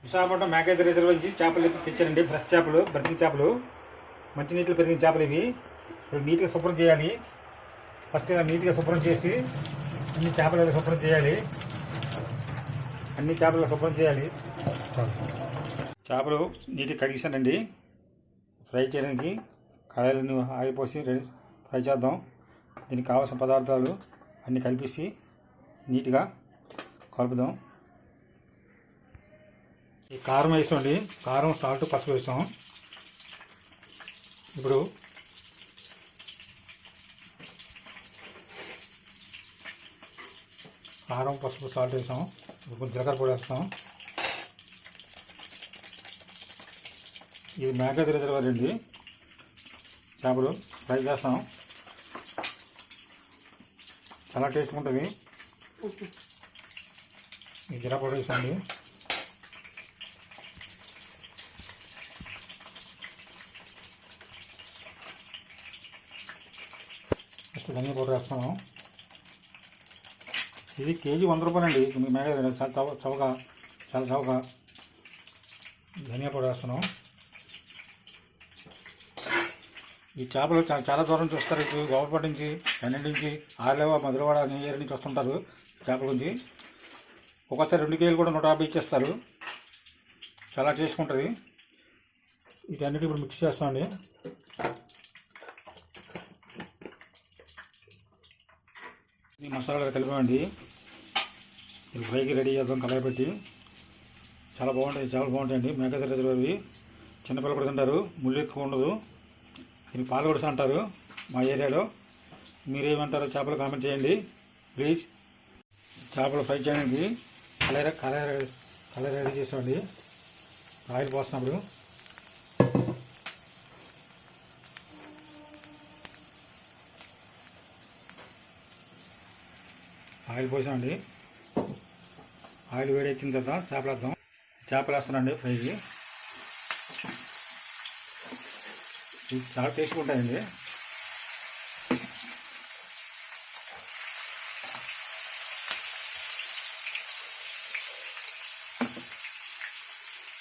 Visakhapatnam మేకైతే reserve నుంచి చేపలు తెచ్చారండి. Fresh చేపలు, బ్రతికి చేపలు, మంచినీటిలో పెరిగిన చేపలు ఇవి. నీట్గా శుభ్రం చేయాలి. ఫస్ట్ ఇలా నీట్గా శుభ్రం చేసి అన్ని చేపలు శుభ్రం చేయాలి. అన్ని చేపలు శుభ్రం చేయాలి. చేపలు నీట్గా కడిగిస్తానండి. ఫ్రై చేయడానికి కడాయిలను ఆయిల్ పోసి ఫ్రై చేద్దాం. దీనికి కావాల్సిన పదార్థాలు అన్నీ కలిపేసి నీట్గా కలుపుదాం. ఈ కారం వేసామండి. కారం, సాల్ట్, పసుపు వేసాం. ఇప్పుడు కారం, పసుపు, సాల్ట్ వేసాం. ఇప్పుడు కొంచెం జీలకర్ర పొడి వేస్తాం. ఇది మేకైతే రిజర్వ్ అండి. చేపలు ఫ్రై చేస్తాం. చాలా టేస్ట్ ఉంటుంది. ఈ జీరా పొడి వేసండి. నెక్స్ట్ ధనియా పౌడర్ వేస్తాము. ఇది కేజీ 100 రూపాయలు అండి. మీకు మేక చాలా చౌక ధనియా పౌడర్ వేస్తున్నాం. ఈ చేపలు చాలా దూరం నుంచి వస్తారు. ఇప్పుడు గోపపేట నుంచి, కన్నెండు నుంచి, ఆర్లేవ, మధురవాడ, నీరు నుంచి వస్తుంటారు చేపల గురించి. ఒక్కోసారి 2 కేజీలు కూడా 150 ఇచ్చేస్తారు. చాలా టేస్ట్ ఉంటుంది. వీటన్నిటి ఇప్పుడు మిక్స్ చేస్తామండి. ఈ మసాలాలు కలిపామండి. ఇది ఫ్రైకి రెడీ చేద్దాం. కలర్ పెట్టి చాలా బాగుంటాయి. చేపలు బాగుంటాయండి. మేకైతే రిజర్వ్. చిన్నపిల్లలు కూడా తింటారు. ముళ్ళు ఎక్కువ ఉండదు. ఇది పాలగొడస అంటారు మా ఏరియాలో. మీరేమంటారో చేపలు కామెంట్ చేయండి ప్లీజ్. చేపలు ఫ్రై చేయడానికి కలర్ రెడీ చేసామండి. ఆయిల్ పోస్తున్నప్పుడు ఆయిల్ పోసామండి. ఆయిల్ వేడెక్కిన తర్వాత చేపలు వేద్దాం. చేపలు వేస్తానండి ఫ్రైకి. ఇది చాలా టేస్ట్గా ఉంటాయండి.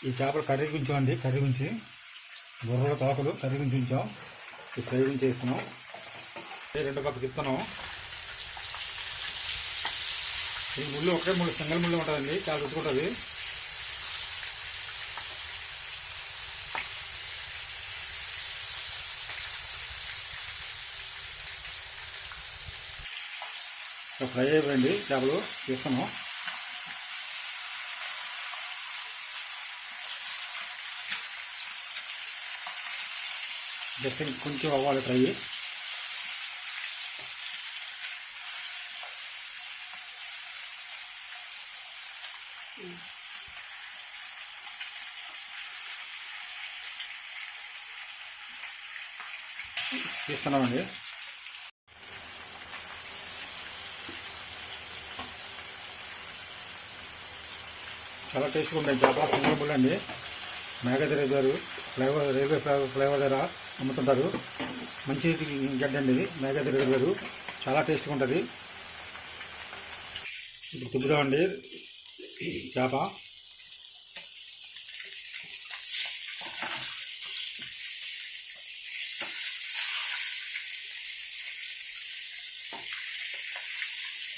ఈ చేపలు కర్రీ ఉంచామండి. కర్రీ ఉంచి బుర్రల తోకలు కర్రీ ఉంచాం. ఈ ఫ్రై చేస్తున్నాం. రెండో పక్క తిప్పుతున్నాం. ఈ ముళ్ళు ఒకటే సింగల్ ముళ్ళు ఉంటుందండి. చాలా రుచుకుంటుంది. ఫ్రై అయిపోయింది. చేపలు తీస్తున్నాం. జస్ట్ కొంచెం అవ్వాలి ఫ్రై. తీస్తున్నామండి. చాలా టేస్ట్గా ఉంటాయి. చేపల సింగల్ ముళ్ళు అండి. మేకైతే రిజర్వ్ రైల్వే ఫ్లైఓవర్ దగ్గర అమ్ముతుంటారు. మంచి గడ్డ అండి ఇది. మేకైతే రిజర్వ్ చాలా టేస్ట్గా ఉంటుంది. ఇప్పుడు తిప్పుదామండి చేప.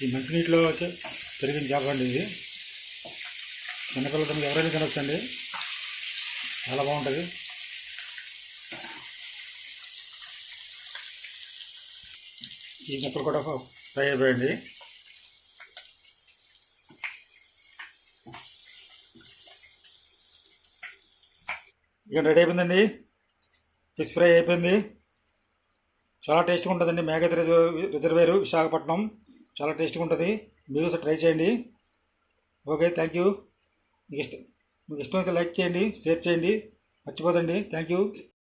ఈ మంచినీటిలో పెరిగిన చేప అండి ఇది. చిన్నపిల్లలతో ఎవరైనా తినొచ్చండి. చాలా బాగుంటుంది. ఈ ముక్కలు కూడా ఫ్రై అయిపోయండి. ఇక రెడీ అయిపోయిందండి. ఫిష్ ఫ్రై అయిపోయింది. చాలా టేస్ట్గా ఉంటుందండి. మేకైతే రిజర్వేరు విశాఖపట్నం. చాలా టేస్ట్గా ఉంటుంది. మీరు ట్రై చేయండి. Okay, thank you. మీకు ఇష్టమైతే లైక్ చేయండి, షేర్ చేయండి, మర్చిపోదండి. Thank you.